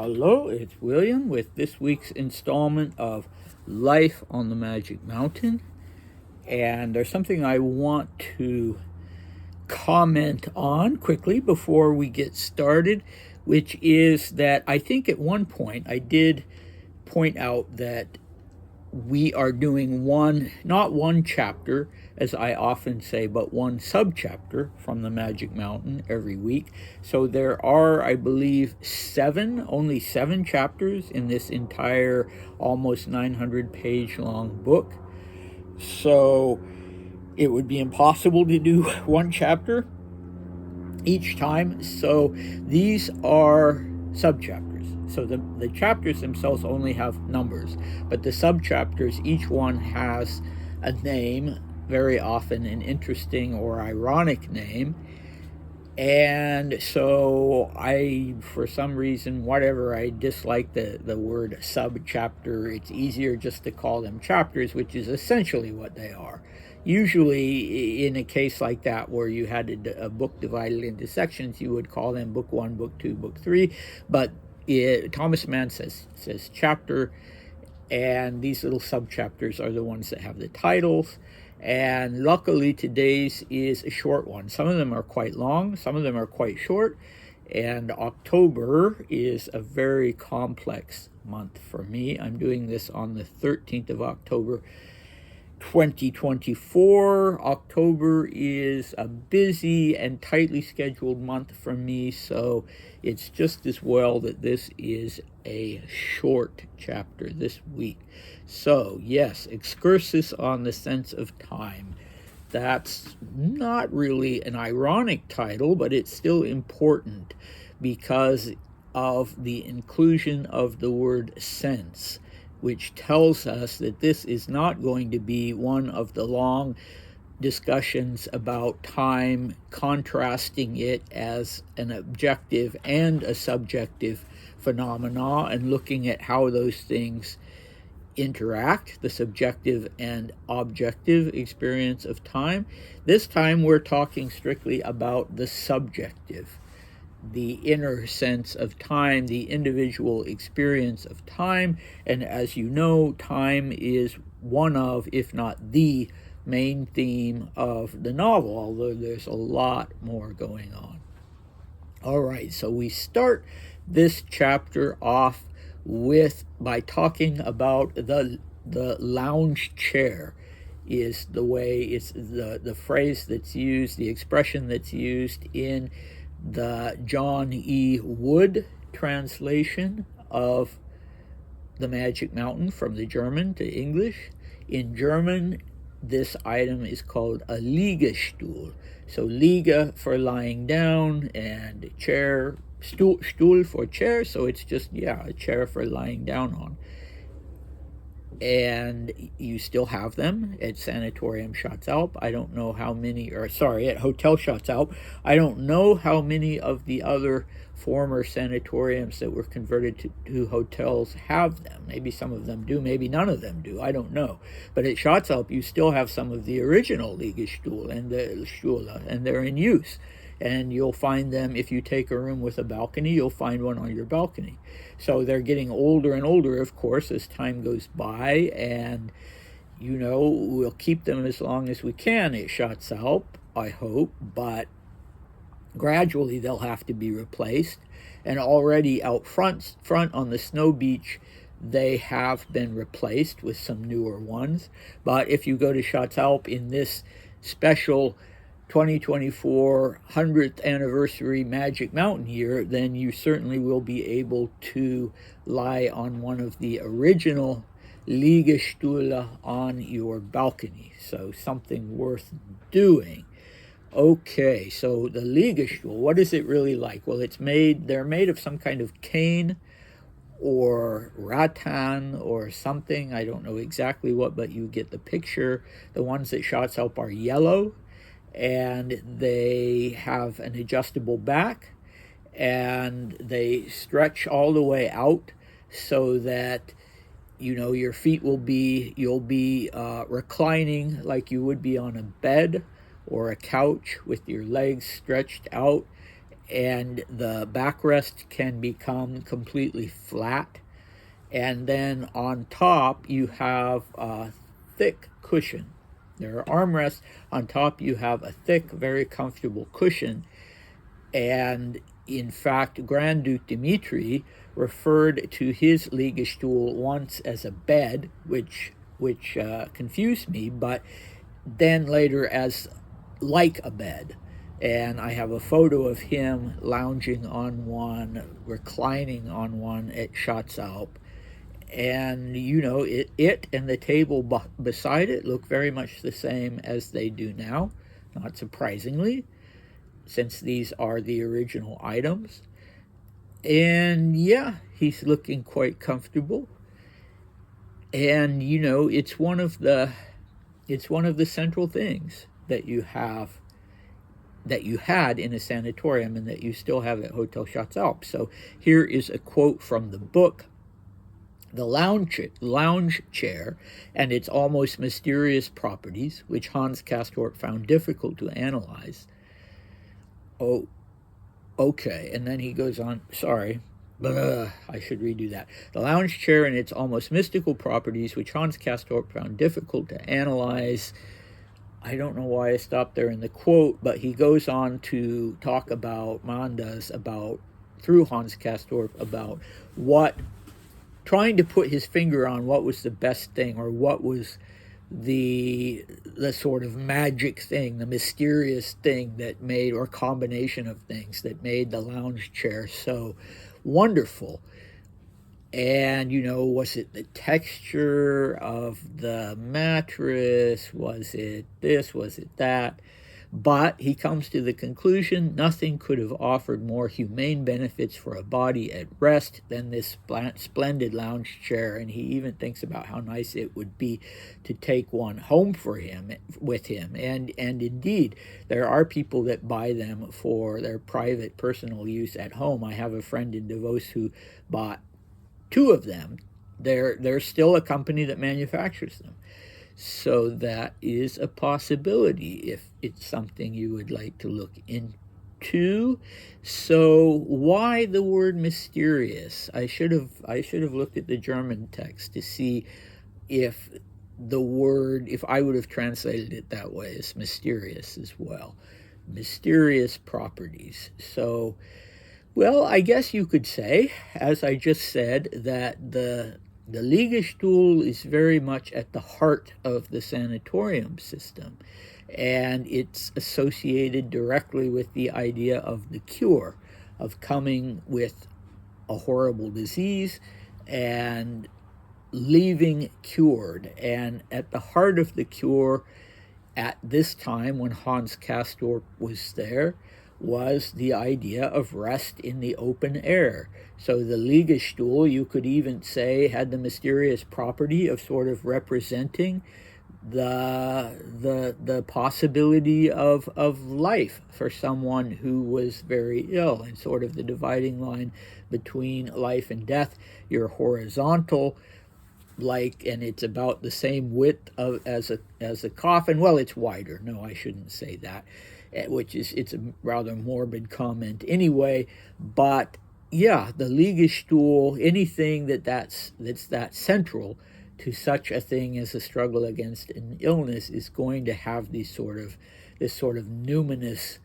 Hello, it's William with this week's installment of Life on the Magic Mountain. And there's something I want to comment on quickly before we get started, which is that I think at one point I did point out that we are doing not one chapter, as I often say, but one subchapter from the Magic Mountain every week. So there are, I believe, only seven chapters in this entire almost 900-page long book. So it would be impossible to do one chapter each time. So these are subchapters. So the chapters themselves only have numbers, but the subchapters, each one has a name, very often an interesting or ironic name. And so for some reason, whatever, I dislike the word subchapter. It's easier just to call them chapters, which is essentially what they are. Usually, in a case like that where you had a book divided into sections, you would call them book 1, book 2, book 3. But Thomas Mann says chapter, and these little subchapters are the ones that have the titles. And luckily today's is a short one. Some of them are quite long, some of them are quite short, and October is a very complex month for me. I'm doing this on the 13th of October 2024. October is a busy and tightly scheduled month for me, so it's just as well that this is a short chapter this week. So yes, Excursus on the sense of time. That's not really an ironic title, but it's still important because of the inclusion of the word sense, which tells us that this is not going to be one of the long discussions about time, contrasting it as an objective and a subjective phenomena and looking at how those things interact, the subjective and objective experience of time. This time we're talking strictly about the subjective, the inner sense of time, the individual experience of time. And as you know, time is one of, if not the main theme of the novel, although there's a lot more going on. All right, so we start this chapter off by talking about the lounge chair. Is the way, it's the phrase that's used, the expression that's used in the John E. Wood translation of the Magic Mountain from the German to English. In German, this item is called a Liegestuhl. So Liege for lying down and chair, Stuhl for chair, so it's just, a chair for lying down on. And you still have them at Sanatorium Schatzalp. I don't know how many, at Hotel Schatzalp. I don't know how many of the other former sanatoriums that were converted to hotels have them. Maybe some of them do, maybe none of them do, I don't know. But at Schatzalp, you still have some of the original Liegestuhl and the Stuhle, and they're in use. And you'll find them, if you take a room with a balcony, you'll find one on your balcony. So they're getting older and older, of course, as time goes by, and we'll keep them as long as we can at Schatzalp, I hope, but gradually they'll have to be replaced. And already out front on the snow beach, they have been replaced with some newer ones. But if you go to Schatzalp in this special 2024 100th anniversary Magic Mountain year, then you certainly will be able to lie on one of the original Liegestuhle on your balcony. So something worth doing. Okay, so the Liegestuhl, what is it really like? Well, they're made of some kind of cane or rattan or something. I don't know exactly what, but you get the picture. The ones that Schatzalp are yellow, and they have an adjustable back, and they stretch all the way out so that your feet you'll be reclining like you would be on a bed or a couch with your legs stretched out, and the backrest can become completely flat. And then on top, you have a thick cushion. There are armrests. On top, you have a thick, very comfortable cushion. And in fact, Grand Duke Dmitri referred to his Liegestuhl once as a bed, which confused me, but then later as like a bed. And I have a photo of him lounging on one, reclining on one at Schatzalp. And, you know, it and the table beside it look very much the same as they do now, not surprisingly, since these are the original items. And yeah, he's looking quite comfortable. And, you know, it's one of the central things that you have, that you had in a sanatorium and that you still have at Hotel Schatzalp. So here is a quote from the book. The lounge chair and its almost mysterious properties, which Hans Castorp found difficult to analyze. Oh, okay. And then he goes on, sorry, I should redo that. The lounge chair and its almost mystical properties, which Hans Castorp found difficult to analyze. I don't know why I stopped there in the quote, but he goes on to talk about, Mandas, about, through Hans Castorp, about trying to put his finger on what was the best thing, or what was the sort of magic thing, the mysterious thing that made, or combination of things that made the lounge chair so wonderful. And, you know, was it the texture of the mattress? Was it this? Was it that? But he comes to the conclusion nothing could have offered more humane benefits for a body at rest than this splendid lounge chair. And he even thinks about how nice it would be to take one home with him. And indeed, there are people that buy them for their private personal use at home. I have a friend in Davos who bought 2 of them. There's still a company that manufactures them. So that is a possibility if it's something you would like to look into. So why the word mysterious? I should have looked at the German text to see if I would have translated it that way, as mysterious as well. Mysterious properties. So, well, I guess you could say, as I just said, that the Liegestuhl is very much at the heart of the sanatorium system, and it's associated directly with the idea of the cure, of coming with a horrible disease and leaving cured. And at the heart of the cure at this time, when Hans Castorp was there, was the idea of rest in the open air. So the Liegestuhl, you could even say, had the mysterious property of sort of representing the possibility of life for someone who was very ill, and sort of the dividing line between life and death. You're horizontal, and it's about the same width as a coffin. Well, it's wider. No, I shouldn't say that. It's a rather morbid comment anyway, but yeah, the Liegestuhl, anything that's that central to such a thing as a struggle against an illness, is going to have this sort of numinous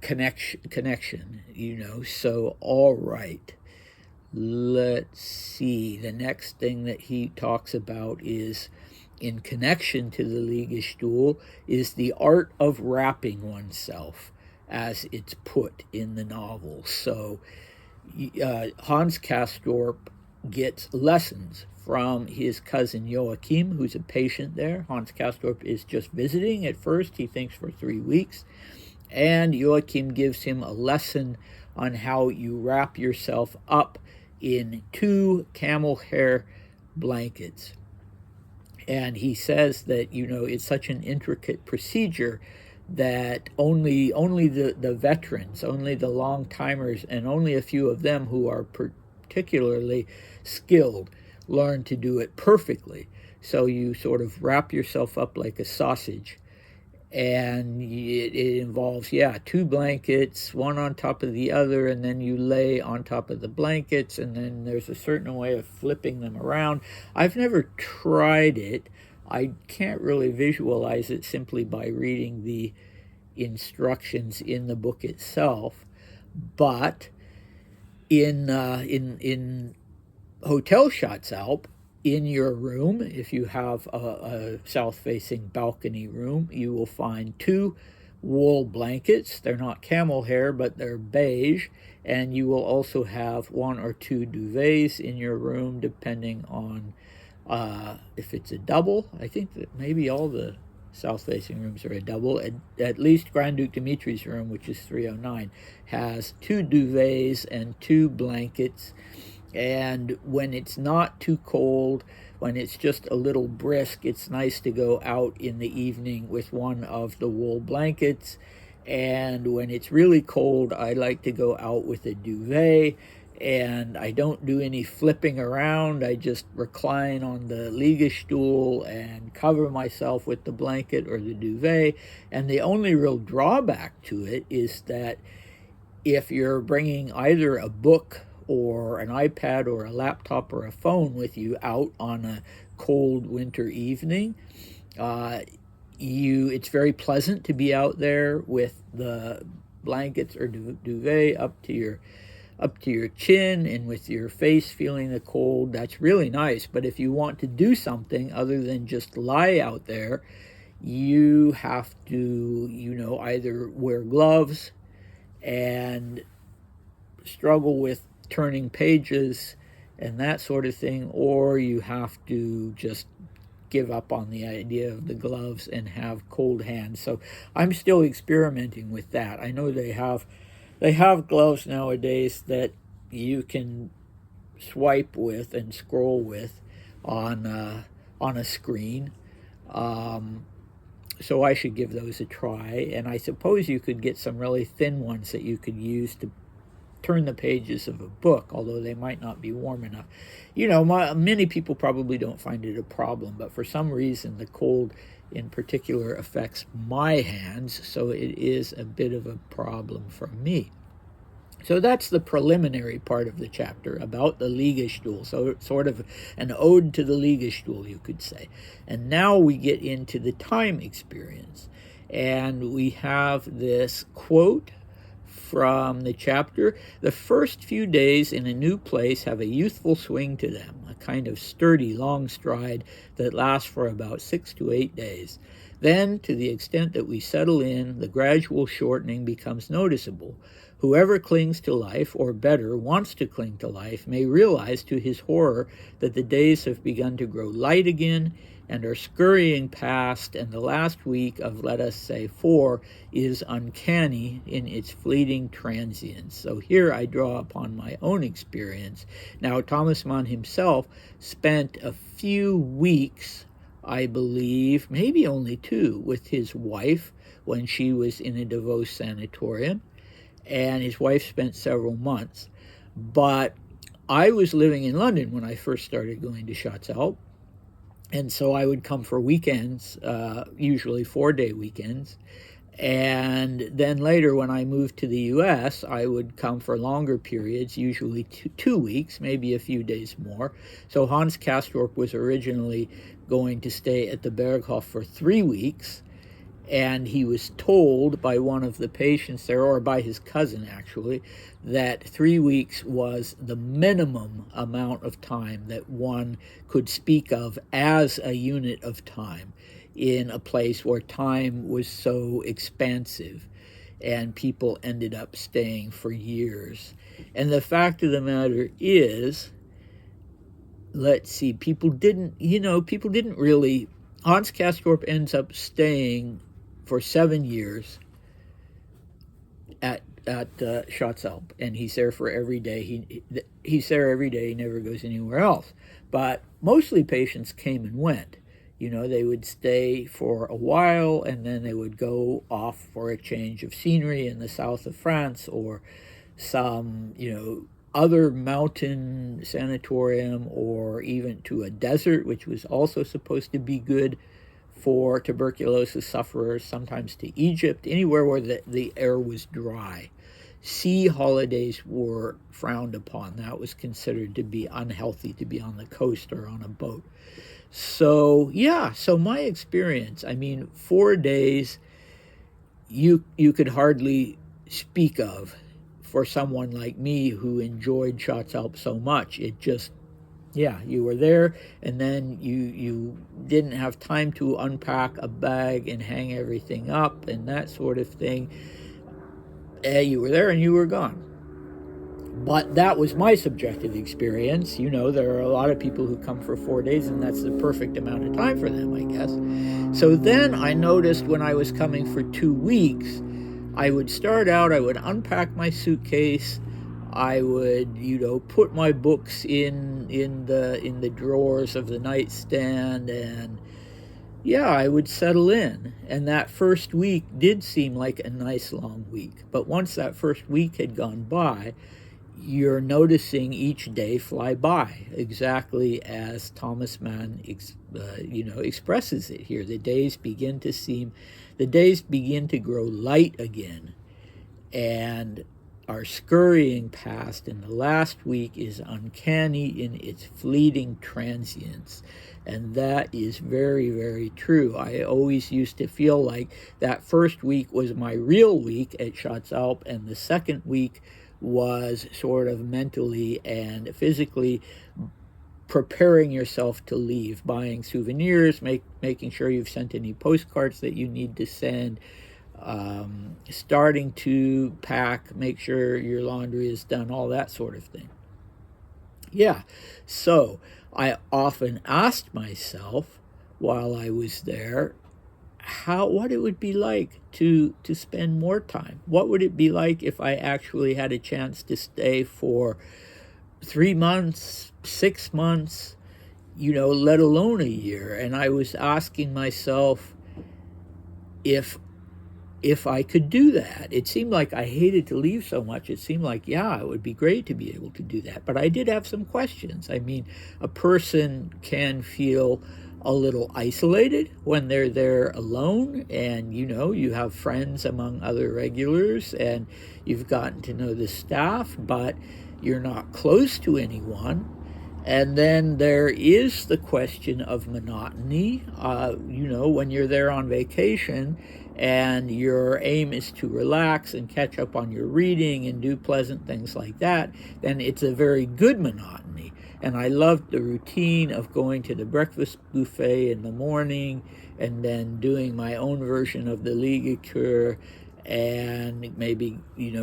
connection, you know. So all right, let's see. The next thing that he talks about is, in connection to the Liegestuhl, is the art of wrapping oneself, as it's put in the novel. So Hans Castorp gets lessons from his cousin Joachim, who's a patient there. Hans Castorp is just visiting at first, he thinks for 3 weeks, and Joachim gives him a lesson on how you wrap yourself up in 2 camel hair blankets. And he says that, you know, it's such an intricate procedure that only the veterans, only the long-timers, and only a few of them who are particularly skilled learn to do it perfectly. So you sort of wrap yourself up like a sausage, and it involves, yeah, two blankets, one on top of the other, and then you lay on top of the blankets, and then there's a certain way of flipping them around. I've never tried it. I can't really visualize it simply by reading the instructions in the book itself, but in Hotel Schatzalp, in your room, if you have a south-facing balcony room, you will find two wool blankets. They're not camel hair, but they're beige, and you will also have one or two duvets in your room, depending on if it's a double. I think that maybe all the south-facing rooms are a double. At least Grand Duke Dimitri's room, which is 309, has two duvets and two blankets. And when it's not too cold, when it's just a little brisk, it's nice to go out in the evening with one of the wool blankets. And when it's really cold, I like to go out with a duvet. And I don't do any flipping around. I just recline on the Liegestuhl and cover myself with the blanket or the duvet. And the only real drawback to it is that if you're bringing either a book or an iPad or a laptop or a phone with you out on a cold winter evening, it's very pleasant to be out there with the blankets or duvet up to your chin and with your face feeling the cold. That's really nice. But if you want to do something other than just lie out there, you have to, either wear gloves and struggle with turning pages and that sort of thing, or you have to just give up on the idea of the gloves and have cold hands. So I'm still experimenting with that. I know they have gloves nowadays that you can swipe with and scroll with on a screen. So I should give those a try. And I suppose you could get some really thin ones that you could use to turn the pages of a book, although they might not be warm enough. Many people probably don't find it a problem, but for some reason the cold in particular affects my hands, so it is a bit of a problem for me. So that's the preliminary part of the chapter about the Liegestuhl, so sort of an ode to the Liegestuhl, you could say. And now we get into the time experience, and we have this quote from the chapter. The first few days in a new place have a youthful swing to them, a kind of sturdy long stride that lasts for about 6 to 8 days. Then, to the extent that we settle in, the gradual shortening becomes noticeable. Whoever clings to life, or better, wants to cling to life, may realize to his horror that the days have begun to grow light again and are scurrying past, and the last week of, let us say, 4 is uncanny in its fleeting transience. So here I draw upon my own experience. Now, Thomas Mann himself spent a few weeks, I believe, maybe only 2, with his wife when she was in a Davos sanatorium, and his wife spent several months. But I was living in London when I first started going to Schatzalp, and so I would come for weekends, usually 4-day weekends. And then later, when I moved to the U.S., I would come for longer periods, usually 2 weeks, maybe a few days more. So Hans Castorp was originally going to stay at the Berghof for 3 weeks, and he was told by one of the patients there, or by his cousin actually, that 3 weeks was the minimum amount of time that one could speak of as a unit of time in a place where time was so expansive, and people ended up staying for years. And the fact of the matter is, let's see, people didn't really, Hans Castorp ends up staying for 7 years at Schatzalp, and he's there for every day. He's there every day. He never goes anywhere else. But mostly patients came and went. They would stay for a while, and then they would go off for a change of scenery in the south of France, or some, other mountain sanatorium, or even to a desert, which was also supposed to be good for tuberculosis sufferers, sometimes to Egypt, anywhere where the air was dry. Sea holidays were frowned upon. That was considered to be unhealthy to be on the coast or on a boat. So, yeah, so my experience, I mean, 4 days you could hardly speak of for someone like me who enjoyed Schatz Alp so much. It just, yeah, you were there, and then you didn't have time to unpack a bag and hang everything up and that sort of thing. You were there and you were gone. But that was my subjective experience. You know, there are a lot of people who come for 4 days, and that's the perfect amount of time for them, I guess. So then I noticed when I was coming for 2 weeks, I would start out, I would unpack my suitcase, I would, put my books in the drawers of the nightstand, and yeah, I would settle in. And that first week did seem like a nice long week. But once that first week had gone by, you're noticing each day fly by, exactly as Thomas Mann expresses it here. The days begin to grow light again and are scurrying past, and the last week is uncanny in its fleeting transience. And that is very, very true. I always used to feel like that first week was my real week at Schatz Alp, and the second week was sort of mentally and physically preparing yourself to leave, buying souvenirs, making sure you've sent any postcards that you need to send, starting to pack, make sure your laundry is done, all that sort of thing. Yeah, so I often asked myself while I was there what it would be like to spend more time. What would it be like if I actually had a chance to stay for 3 months, 6 months, let alone a year? And I was asking myself if I could do that. It seemed like I hated to leave so much. It seemed like, yeah, it would be great to be able to do that. But I did have some questions. I mean, a person can feel a little isolated when they're there alone, and you have friends among other regulars, and you've gotten to know the staff, but you're not close to anyone. And then there is the question of monotony. When you're there on vacation and your aim is to relax and catch up on your reading and do pleasant things like that, then it's a very good monotony. And I loved the routine of going to the breakfast buffet in the morning and then doing my own version of the Liegestuhl, and maybe,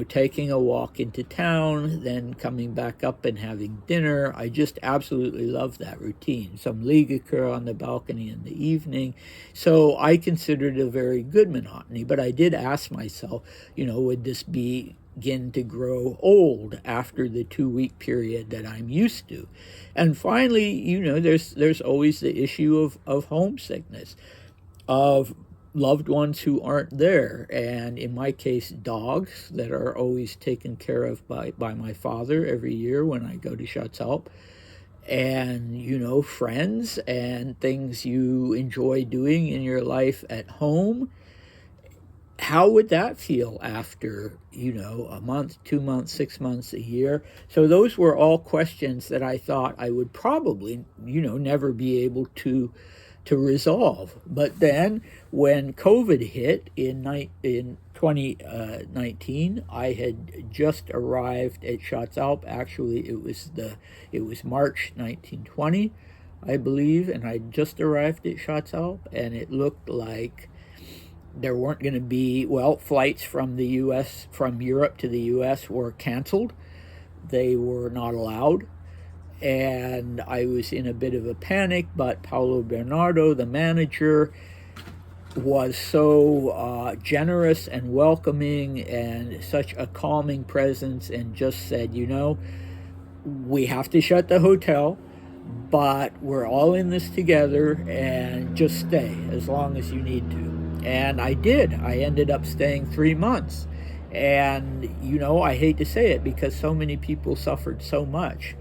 taking a walk into town, then coming back up and having dinner. I just absolutely love that routine. Some Liegestuhl on the balcony in the evening. So I considered it a very good monotony, but I did ask myself, would this begin to grow old after the 2-week period that I'm used to? And finally, there's always the issue of homesickness, of loved ones who aren't there, and in my case, dogs that are always taken care of by my father every year when I go to Schatz Alp, and friends and things you enjoy doing in your life at home. How would that feel after a month, 2 months, 6 months, a year? So those were all questions that I thought I would probably never be able to resolve. But then when COVID hit in 2019, I had just arrived at Schatz Alp. Actually, it was March 1920, I believe, and I just arrived at Schatz Alp, and it looked like there weren't going to be, flights from the U.S., from Europe to the U.S. were canceled. They were not allowed. And I was in a bit of a panic, but Paolo Bernardo, the manager, was so generous and welcoming and such a calming presence, and just said, we have to shut the hotel, but we're all in this together, and just stay as long as you need to. And I did. I ended up staying 3 months. And, I hate to say it because so many people suffered so much.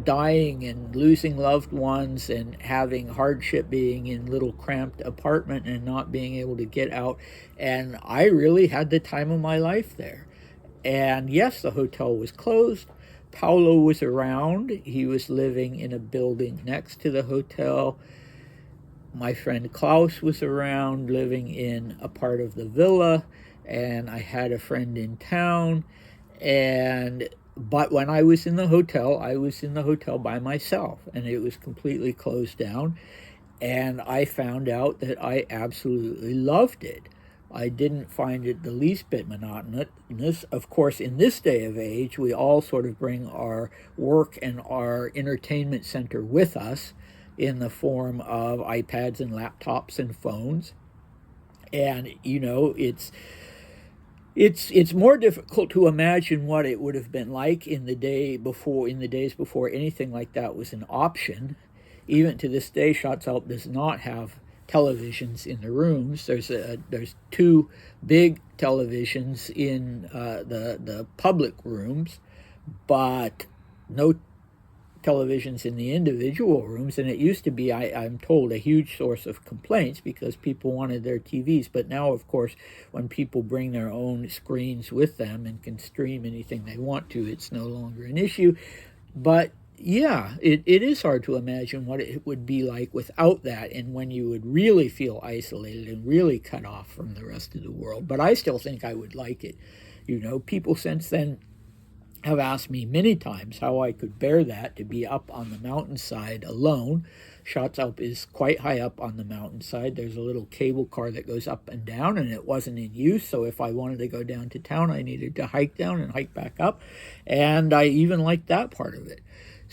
dying and losing loved ones and having hardship being in little cramped apartment and not being able to get out. And I really had the time of my life there. And yes, the hotel was closed. Paulo was around. He was living in a building next to the hotel. My friend Klaus was around, living in a part of the villa, and I had a friend in town. But when I was in the hotel, I was in the hotel by myself, and it was completely closed down. And I found out that I absolutely loved it. I didn't find it the least bit monotonous. Of course, in this day of age, we all sort of bring our work and our entertainment center with us in the form of iPads and laptops and phones. And, it's more difficult to imagine what it would have been like in the days before anything like that was an option. Even to this day, Schatzalp does not have televisions in the rooms. There's two big televisions in the public rooms, but no televisions in the individual rooms. And it used to be, I'm told, a huge source of complaints because people wanted their TVs. But now, of course, when people bring their own screens with them and can stream anything they want to, it's no longer an issue. But yeah, it is hard to imagine what it would be like without that, and when you would really feel isolated and really cut off from the rest of the world. But I still think I would like it. People since then have asked me many times how I could bear that, to be up on the mountainside alone. Schatzalp is quite high up on the mountainside. There's a little cable car that goes up and down, and it wasn't in use, so if I wanted to go down to town, I needed to hike down and hike back up, and I even liked that part of it.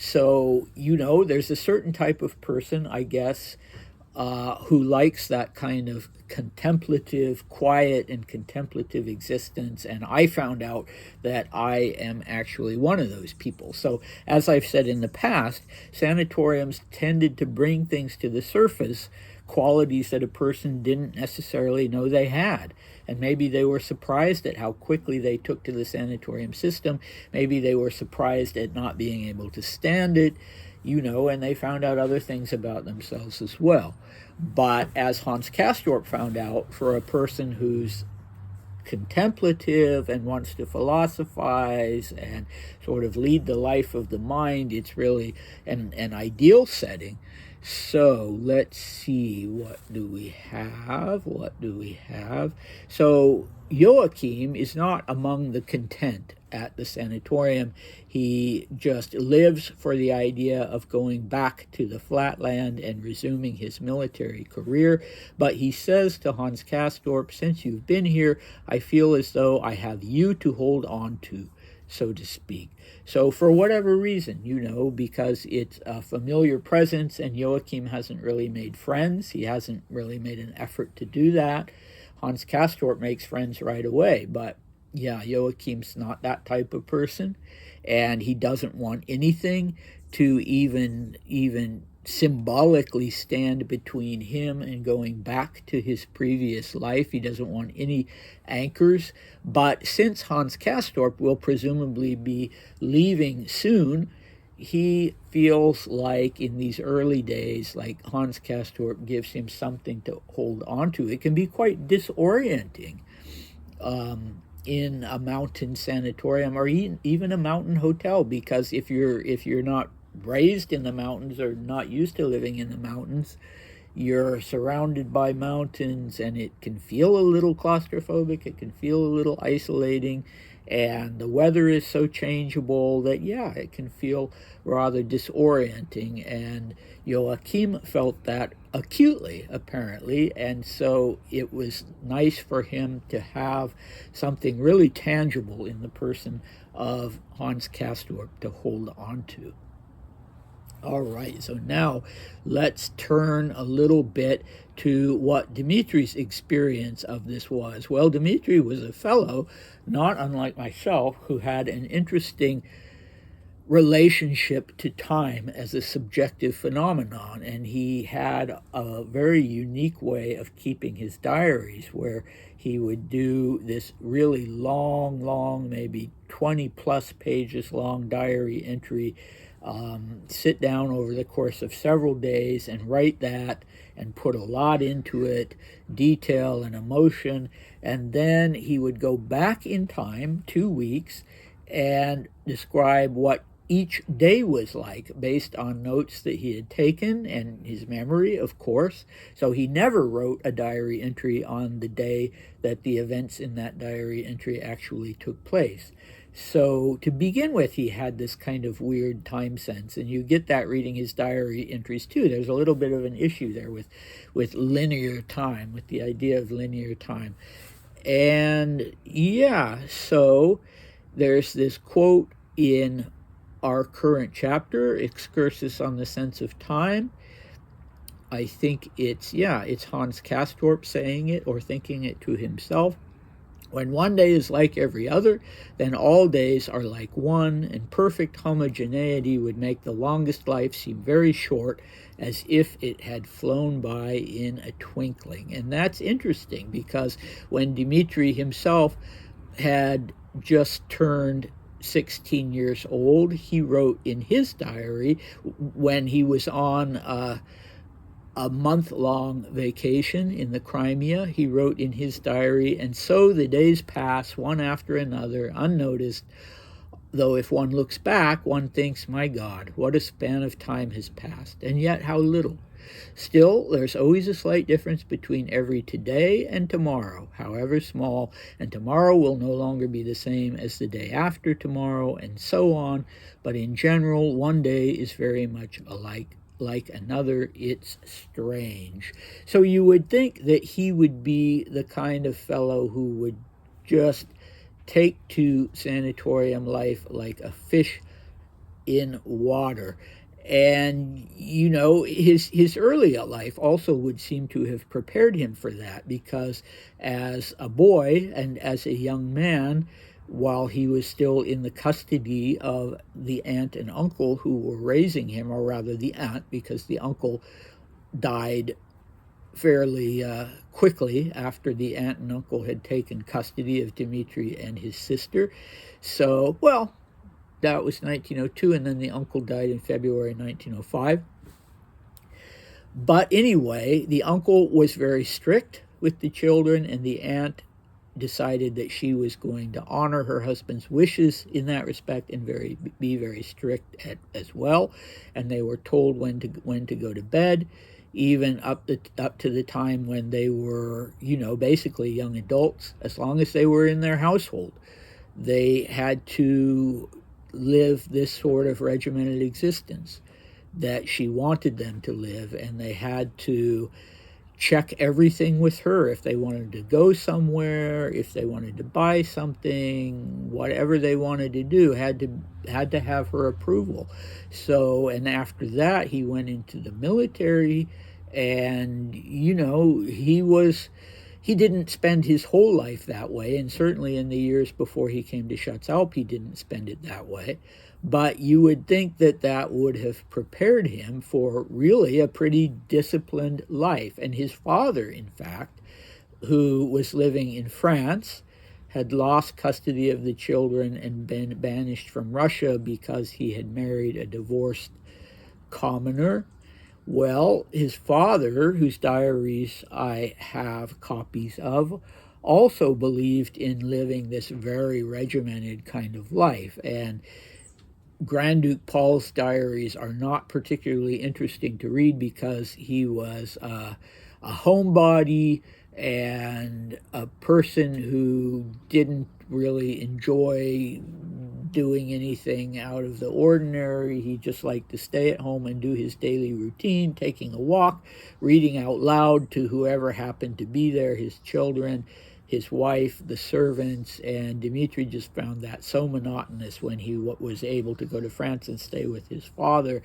So, there's a certain type of person, I guess, who likes that kind of contemplative, quiet and contemplative existence. And I found out that I am actually one of those people. So, as I've said in the past, sanatoriums tended to bring things to the surface, qualities that a person didn't necessarily know they had. And maybe they were surprised at how quickly they took to the sanatorium system. Maybe they were surprised at not being able to stand it, and they found out other things about themselves as well. But as Hans Castorp found out, for a person who's contemplative and wants to philosophize and sort of lead the life of the mind, it's really an ideal setting. So let's see, what do we have? So Joachim is not among the content at the sanatorium. He just lives for the idea of going back to the flatland and resuming his military career. But he says to Hans Castorp, since you've been here, I feel as though I have you to hold on to, so to speak. So for whatever reason, because it's a familiar presence and Joachim hasn't really made friends, he hasn't really made an effort to do that. Hans Castorp makes friends right away, but yeah, Joachim's not that type of person, and he doesn't want anything to even symbolically stand between him and going back to his previous life. He doesn't want any anchors. But since Hans Castorp will presumably be leaving soon, he feels like in these early days, like Hans Castorp gives him something to hold on to. It can be quite disorienting in a mountain sanatorium or even a mountain hotel, because if you're not raised in the mountains or not used to living in the mountains, you're surrounded by mountains, and it can feel a little claustrophobic, it can feel a little isolating, and the weather is so changeable that, yeah, it can feel rather disorienting. And Joachim felt that acutely, apparently, and so it was nice for him to have something really tangible in the person of Hans Castorp to hold on to. All right, so now let's turn a little bit to what Dimitri's experience of this was. Well, Dimitri was a fellow, not unlike myself, who had an interesting relationship to time as a subjective phenomenon, and he had a very unique way of keeping his diaries, where he would do this really long, maybe 20 plus pages long diary entry sit down over the course of several days and write that and put a lot into it, detail and emotion. And then he would go back in time, 2 weeks, and describe what each day was like based on notes that he had taken and his memory, of course. So he never wrote a diary entry on the day that the events in that diary entry actually took place. So to begin with, he had this kind of weird time sense, and you get that reading his diary entries too. There's a little bit of an issue there with linear time, with the idea of linear time. And yeah, so there's this quote in our current chapter, Excursus on the Sense of Time. I think it's Hans Castorp saying it or thinking it to himself. When one day is like every other, then all days are like one, and perfect homogeneity would make the longest life seem very short, as if it had flown by in a twinkling. And that's interesting, because when Dmitri himself had just turned 16 years old, he wrote in his diary, when he was on a month-long vacation in the Crimea, he wrote in his diary, "And so the days pass one after another, unnoticed, though if one looks back, one thinks, my God, what a span of time has passed, and yet how little. Still, there's always a slight difference between every today and tomorrow, however small, and tomorrow will no longer be the same as the day after tomorrow, and so on, but in general, one day is very much alike like another. It's strange." So you would think that he would be the kind of fellow who would just take to sanatorium life like a fish in water. And, you know, his early life also would seem to have prepared him for that, because as a boy and as a young man, while he was still in the custody of the aunt and uncle who were raising him, or rather the aunt, because the uncle died fairly quickly after the aunt and uncle had taken custody of Dmitri and his sister. So, well, that was 1902, and then the uncle died in February 1905. But anyway, the uncle was very strict with the children, and the aunt decided that she was going to honor her husband's wishes in that respect and be very strict as well. And they were told when to go to bed, even up to the time when they were, basically young adults. As long as they were in their household, they had to live this sort of regimented existence that she wanted them to live, and they had to check everything with her. If they wanted to go somewhere, if they wanted to buy something, whatever they wanted to do, had to have her approval. So, and after that, he went into the military, and he didn't spend his whole life that way, and certainly in the years before he came to Schatzalp, he didn't spend it that way. But you would think that that would have prepared him for really a pretty disciplined life. And his father, in fact, who was living in France, had lost custody of the children and been banished from Russia because he had married a divorced commoner. Well, his father, whose diaries I have copies of, also believed in living this very regimented kind of life. And Grand Duke Paul's diaries are not particularly interesting to read, because he was a homebody and a person who didn't really enjoy doing anything out of the ordinary. He just liked to stay at home and do his daily routine, taking a walk, reading out loud to whoever happened to be there, his children, his wife, the servants. And Dmitri just found that so monotonous when he was able to go to France and stay with his father.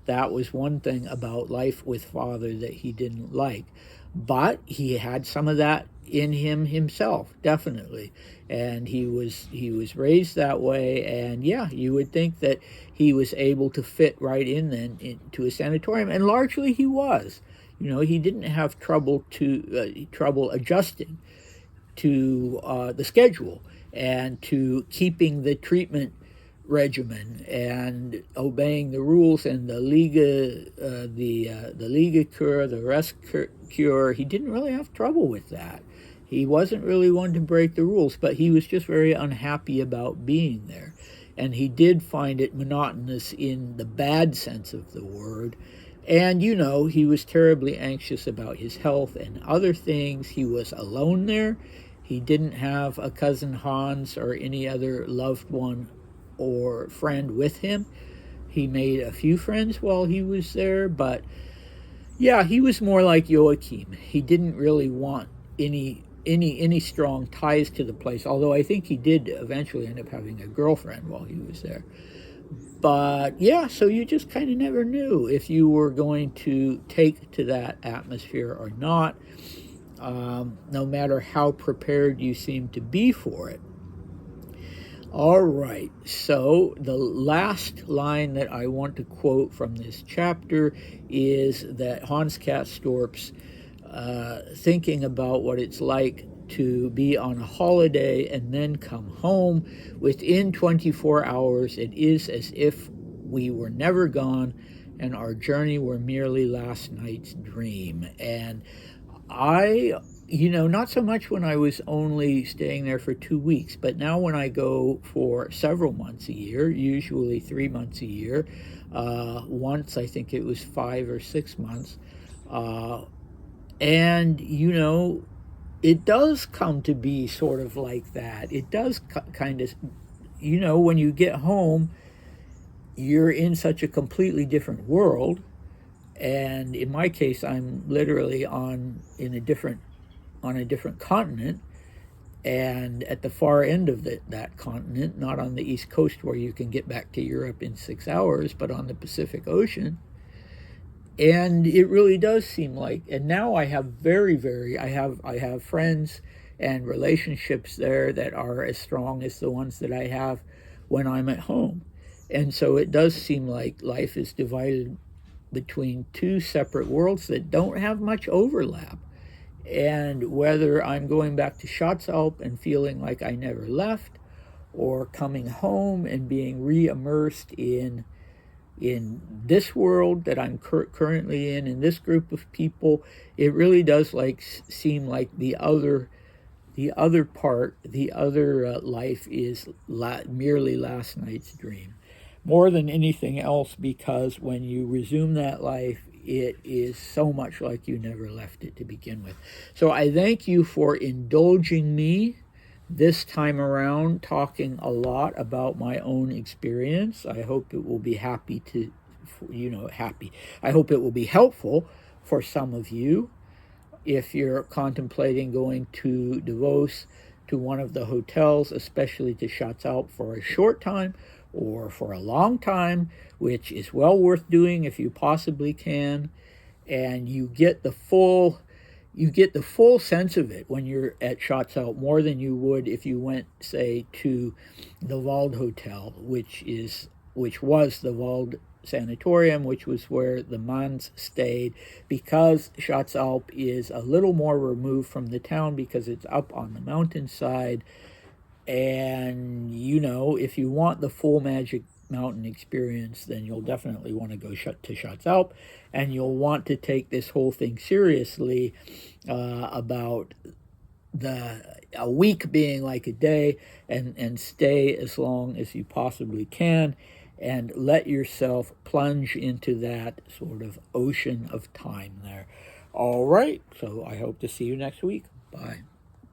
That was one thing about life with father that he didn't like. But he had some of that in him himself, definitely. And he was raised that way. And yeah, you would think that he was able to fit right in then into a sanatorium, and largely he was. He didn't have trouble adjusting to the schedule and to keeping the treatment regimen and obeying the rules, and the Liegestuhl, the rest cure, he didn't really have trouble with that. He wasn't really one to break the rules, but he was just very unhappy about being there. And he did find it monotonous in the bad sense of the word. And, he was terribly anxious about his health and other things. He was alone there. He didn't have a cousin Hans or any other loved one or friend with him. He made a few friends while he was there, but yeah, he was more like Joachim. He didn't really want any strong ties to the place, although I think he did eventually end up having a girlfriend while he was there. But yeah, so you just kind of never knew if you were going to take to that atmosphere or not, no matter how prepared you seemed to be for it. All right, so the last line that I want to quote from this chapter is that Hans Castorp's thinking about what it's like to be on a holiday and then come home. Within 24 hours, it is as if we were never gone and our journey were merely last night's dream. And I, not so much when I was only staying there for 2 weeks, but now when I go for several months a year, usually 3 months a year, once I think it was 5 or 6 months, and, it does come to be sort of like that. It does kind of, when you get home, you're in such a completely different world. And in my case, I'm literally on a different continent, and at the far end of that continent, not on the East Coast where you can get back to Europe in 6 hours, but on the Pacific Ocean. And it really does seem like, and now I have I have friends and relationships there that are as strong as the ones that I have when I'm at home. And so it does seem like life is divided between two separate worlds that don't have much overlap. And whether I'm going back to Schatzalp and feeling like I never left, or coming home and being re-immersed in this world that I'm currently in this group of people, it really does seem like the other life is merely last night's dream, more than anything else, because when you resume that life, it is so much like you never left it to begin with. So I thank you for indulging me this time around, talking a lot about my own experience. I hope it will be I hope it will be helpful for some of you if you're contemplating going to Davos, to one of the hotels, especially to Schatzalp for a short time or for a long time, which is well worth doing if you possibly can. And you get the full sense of it when you're at Schatzalp, more than you would if you went, say, to the Wald Hotel, which was the Wald Sanatorium, which was where the Manns stayed, because Schatzalp is a little more removed from the town because it's up on the mountainside. And, if you want the full Magic Mountain experience, then you'll definitely want to go to Schatzalp, and you'll want to take this whole thing seriously, about a week being like a day, and stay as long as you possibly can, and let yourself plunge into that sort of ocean of time there. All right, so I hope to see you next week. Bye.